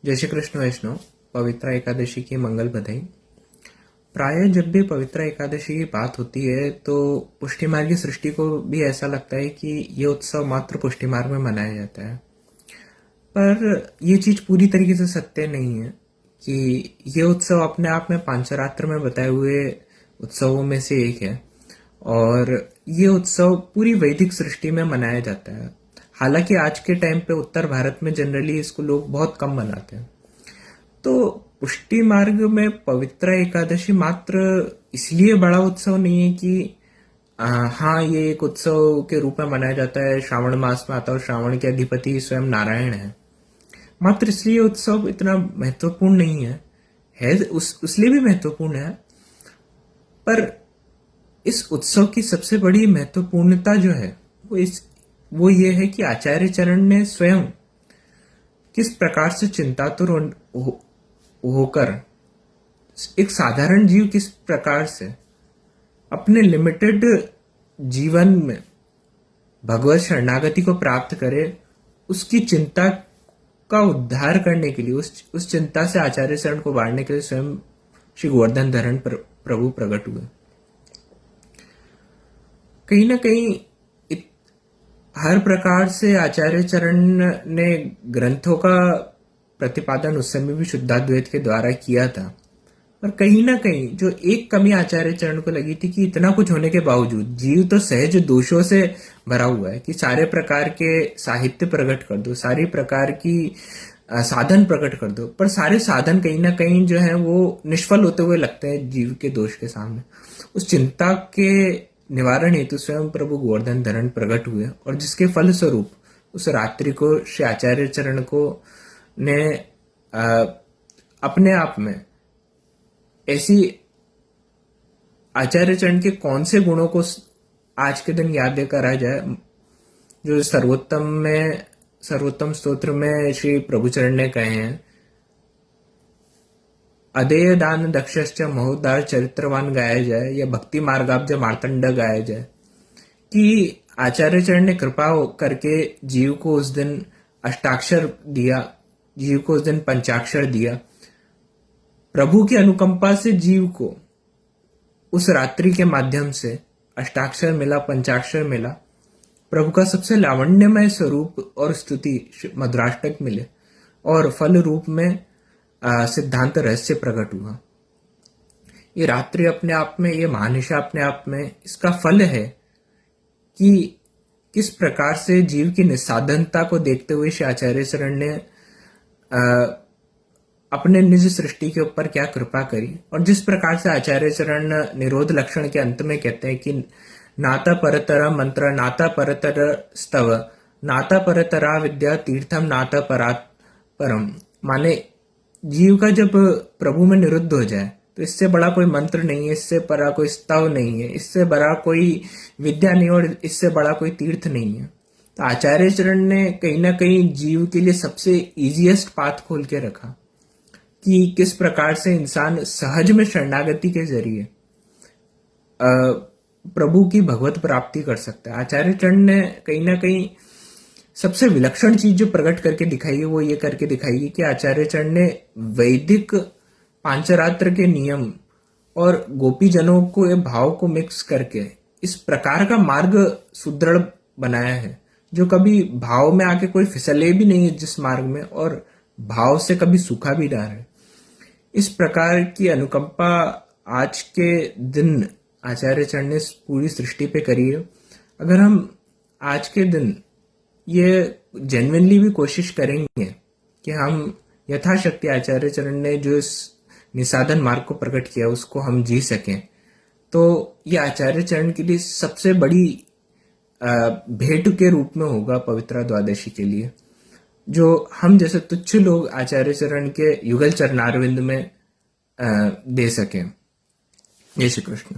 जय श्री कृष्ण वैष्णव। पवित्र एकादशी की मंगल बधाई। प्राय जब भी पवित्र एकादशी की बात होती है तो पुष्टि मार्ग की सृष्टि को भी ऐसा लगता है कि ये उत्सव मात्र पुष्टि मार्ग में मनाया जाता है, पर ये चीज पूरी तरीके से सत्य नहीं है कि ये उत्सव अपने आप में पांचरात्र में बताए हुए उत्सवों में से एक है और ये उत्सव पूरी वैदिक सृष्टि में मनाया जाता है। हालांकि आज के टाइम पे उत्तर भारत में जनरली इसको लोग बहुत कम मनाते हैं। तो पुष्टि मार्ग में पवित्र एकादशी मात्र इसलिए बड़ा उत्सव नहीं है कि हाँ, ये एक उत्सव के रूप में मनाया जाता है, श्रावण मास में आता है और श्रावण के अधिपति स्वयं नारायण है, मात्र इसलिए उत्सव इतना महत्वपूर्ण नहीं है उसलिए भी महत्वपूर्ण है। पर इस उत्सव की सबसे बड़ी महत्वपूर्णता जो है वो ये है कि आचार्य चरण ने स्वयं किस प्रकार से चिंतातुर होकर एक साधारण जीव किस प्रकार से अपने लिमिटेड जीवन में भगवत शरणागति को प्राप्त करे, उसकी चिंता का उद्धार करने के लिए, उस चिंता से आचार्य चरण को बांटने के लिए स्वयं श्री गोवर्धन धरण प्रभु प्रकट हुए। कहीं ना कहीं हर प्रकार से आचार्य चरण ने ग्रंथों का प्रतिपादन उस समय भी शुद्धाद्वैत के द्वारा किया था, पर कहीं ना कहीं जो एक कमी आचार्य चरण को लगी थी कि इतना कुछ होने के बावजूद जीव तो सहज दोषों से भरा हुआ है कि सारे प्रकार के साहित्य प्रकट कर दो, सारी प्रकार की साधन प्रकट कर दो, पर सारे साधन कहीं ना कहीं जो है वो निष्फल होते हुए लगते हैं जीव के दोष के सामने। उस चिंता के निवारण हेतु स्वयं प्रभु गोवर्धन धरण प्रकट हुए और जिसके फल स्वरूप उस रात्रि को श्री आचार्य चरण को ने अपने आप में ऐसी आचार्य चरण के कौन से गुणों को आज के दिन याद करा जाए जो सर्वोत्तम स्तोत्र में श्री प्रभु चरण ने कहे हैं, अदेय दान दक्षश्च महोदार चरित्रवान गाया जाए या भक्ति मार्गाब्ज मार्तंड गाया जाए, कि आचार्य चरण ने कृपा करके जीव को उस दिन अष्टाक्षर दिया, जीव को उस दिन पंचाक्षर दिया। प्रभु की अनुकंपा से जीव को उस रात्रि के माध्यम से अष्टाक्षर मिला, पंचाक्षर मिला, प्रभु का सबसे लावण्यमय स्वरूप और स्तुति मधुराष्टक मिले और फल रूप में सिद्धांत रहस्य प्रकट हुआ। ये रात्रि अपने आप में, ये महानिशा अपने आप में इसका फल है कि किस प्रकार से जीव की निस्साधनता को देखते हुए श्री आचार्य चरण ने अपने निज सृष्टि के ऊपर क्या कृपा करी। और जिस प्रकार से आचार्य चरण निरोध लक्षण के अंत में कहते हैं कि नाता परतर मंत्र, नाता परतर स्तव, नाता परतरा विद्या तीर्थम, नाता परात परम, माने जीव का जब प्रभु में निरुद्ध हो जाए तो इससे बड़ा कोई मंत्र नहीं है, इससे बड़ा कोई स्तव नहीं है, इससे बड़ा कोई विद्या नहीं और इससे बड़ा कोई तीर्थ नहीं है। तो आचार्य चरण ने कहीं ना कहीं जीव के लिए सबसे इजीएस्ट पाथ खोल के रखा कि किस प्रकार से इंसान सहज में शरणागति के जरिए प्रभु की भगवत प्राप्ति कर सकता है। आचार्य चरण ने कहीं ना कहीं सबसे विलक्षण चीज जो प्रकट करके दिखाई है वो ये करके दिखाई है कि आचार्य चरण ने वैदिक पांचरात्र के नियम और गोपीजनों को ये भाव को मिक्स करके इस प्रकार का मार्ग सुदृढ़ बनाया है जो कभी भाव में आके कोई फिसले भी नहीं है जिस मार्ग में, और भाव से कभी सूखा भी ना रहे। इस प्रकार की अनुकंपा आज के दिन आचार्य चरण ने पूरी सृष्टि पे करी है। अगर हम आज के दिन ये जेन्युइनली भी कोशिश करेंगे कि हम यथाशक्ति आचार्य चरण ने जो इस निसाधन मार्ग को प्रकट किया उसको हम जी सकें, तो ये आचार्य चरण के लिए सबसे बड़ी भेंट के रूप में होगा पवित्र द्वादशी के लिए, जो हम जैसे तुच्छ लोग आचार्य चरण के युगल चरणारविंद में दे सकें। जय श्री कृष्ण।